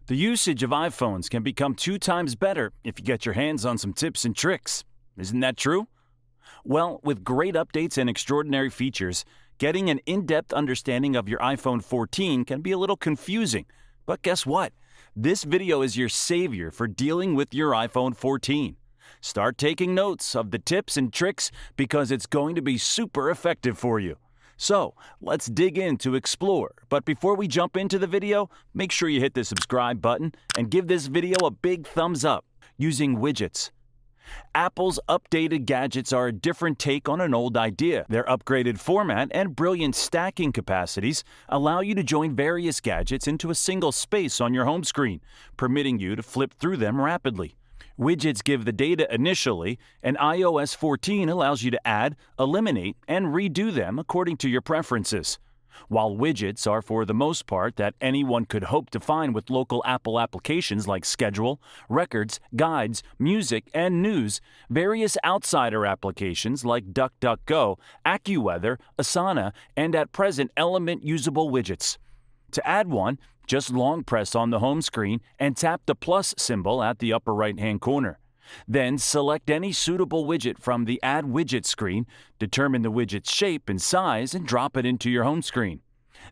The usage of iPhones can become 2 times better if you get your hands on some tips and tricks. Isn't that true? Well, with great updates and extraordinary features, getting an in-depth understanding of your iPhone 14 can be a little confusing. But guess what? This video is your savior for dealing with your iPhone 14. Start taking notes of the tips and tricks because it's going to be super effective for you. So, let's dig in to explore. But before we jump into the video, make sure you hit the subscribe button and give this video a big thumbs up using widgets. Apple's updated gadgets are a different take on an old idea. Their upgraded format and brilliant stacking capacities allow you to join various gadgets into a single space on your home screen, permitting you to flip through them rapidly. Widgets give the data initially, and iOS 14 allows you to add, eliminate, and redo them according to your preferences. While widgets are for the most part that anyone could hope to find with local Apple applications like Schedule, Records, Guides, Music, and News, various outsider applications like DuckDuckGo, AccuWeather, Asana, and at present Element usable widgets. To add one, just long press on the home screen and tap the plus symbol at the upper right-hand corner. Then select any suitable widget from the Add Widget screen, determine the widget's shape and size, and drop it into your home screen.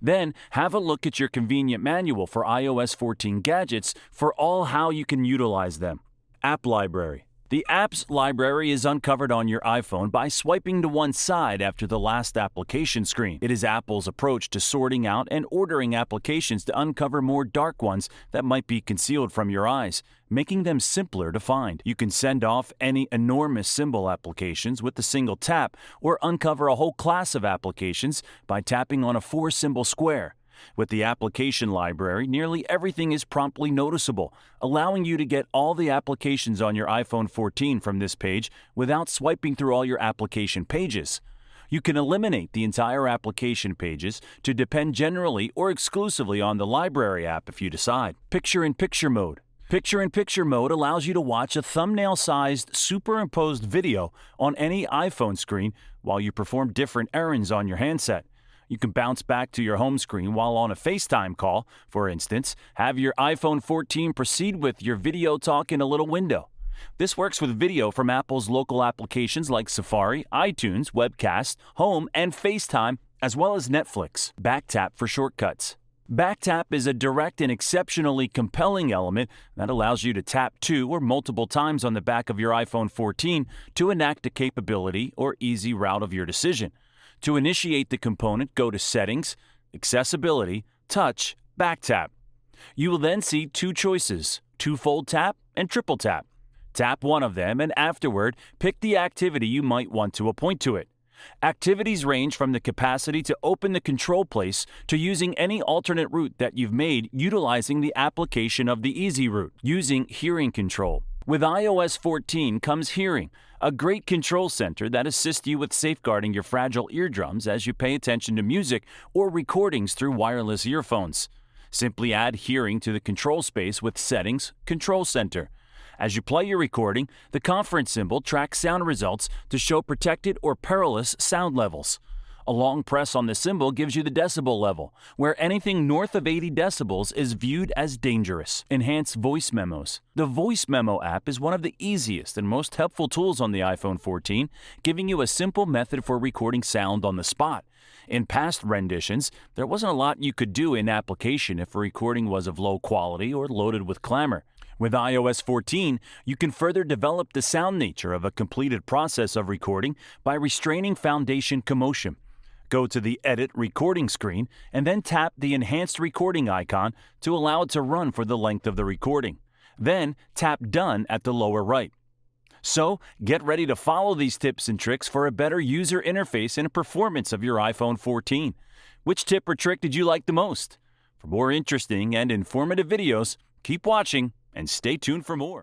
Then have a look at your convenient manual for iOS 14 gadgets for all how you can utilize them. App Library. The Apps library is uncovered on your iPhone by swiping to one side after the last application screen. It is Apple's approach to sorting out and ordering applications to uncover more dark ones that might be concealed from your eyes, making them simpler to find. You can send off any enormous symbol applications with a single tap or uncover a whole class of applications by tapping on a 4-symbol square. With the application library, nearly everything is promptly noticeable, allowing you to get all the applications on your iPhone 14 from this page without swiping through all your application pages. You can eliminate the entire application pages to depend generally or exclusively on the library app if you decide. Picture-in-picture mode. Picture-in-picture mode allows you to watch a thumbnail-sized superimposed video on any iPhone screen while you perform different errands on your handset. You can bounce back to your home screen while on a FaceTime call, for instance, have your iPhone 14 proceed with your video talk in a little window. This works with video from Apple's local applications like Safari, iTunes, Webcast, Home, and FaceTime, as well as Netflix. Backtap for shortcuts. Backtap is a direct and exceptionally compelling element that allows you to tap 2 or multiple times on the back of your iPhone 14 to enact a capability or easy route of your decision. To initiate the component, go to Settings, Accessibility, Touch, Backtap. You will then see 2 choices, two-fold tap and triple tap. Tap one of them and afterward, pick the activity you might want to appoint to it. Activities range from the capacity to open the control place to using any alternate route that you've made utilizing the application of the easy route, using hearing control. With iOS 14 comes Hearing, a great control center that assists you with safeguarding your fragile eardrums as you pay attention to music or recordings through wireless earphones. Simply add Hearing to the control space with Settings, Control Center. As you play your recording, the conference symbol tracks sound results to show protected or perilous sound levels. A long press on the symbol gives you the decibel level, where anything north of 80 decibels is viewed as dangerous. Enhance voice memos. The Voice Memo app is one of the easiest and most helpful tools on the iPhone 14, giving you a simple method for recording sound on the spot. In past renditions, there wasn't a lot you could do in application if a recording was of low quality or loaded with clamor. With iOS 14, you can further develop the sound nature of a completed process of recording by restraining foundation commotion. Go to the Edit Recording screen and then tap the Enhanced Recording icon to allow it to run for the length of the recording. Then tap Done at the lower right. So, get ready to follow these tips and tricks for a better user interface and performance of your iPhone 14. Which tip or trick did you like the most? For more interesting and informative videos, keep watching and stay tuned for more.